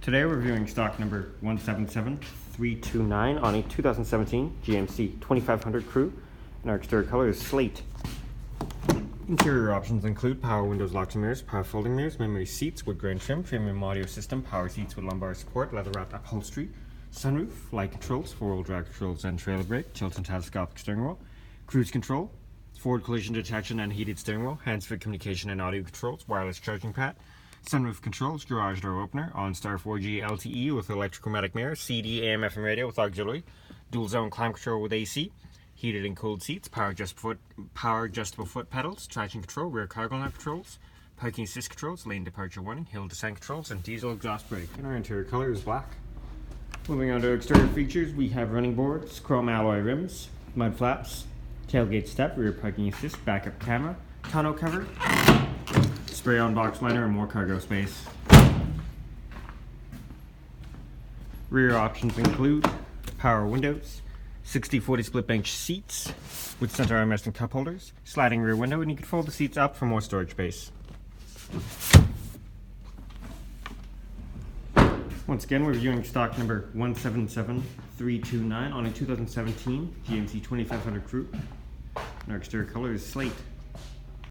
Today we're reviewing stock number 177329 on a 2017 GMC 2500 Crew, and our exterior color is slate. Interior options include power windows, locks and mirrors, power folding mirrors, memory seats, wood grain trim, premium audio system, power seats with lumbar support, leather wrapped upholstery, sunroof, light controls, four-wheel drive controls and trailer brake, tilt and telescopic steering wheel, cruise control, forward collision detection and heated steering wheel, hands-free communication and audio controls, wireless charging pad, sunroof controls, garage door opener, OnStar 4G LTE with electrochromatic mirror, CD, AM, FM radio with auxiliary, dual zone climate control with AC, heated and cooled seats, power adjustable foot pedals, traction control, rear cargo lamp controls, parking assist controls, lane departure warning, hill descent controls, and diesel exhaust brake. And our interior color is black. Moving on to exterior features, we have running boards, chrome alloy rims, mud flaps, tailgate step, rear parking assist, backup camera, tonneau cover, spray on box liner, and more cargo space. Rear options include power windows, 60/40 split bench seats with center armrest and cup holders, sliding rear window, and you can fold the seats up for more storage space. Once again, we're viewing stock number 177329 on a 2017 GMC 2500 Crew, and our exterior color is slate.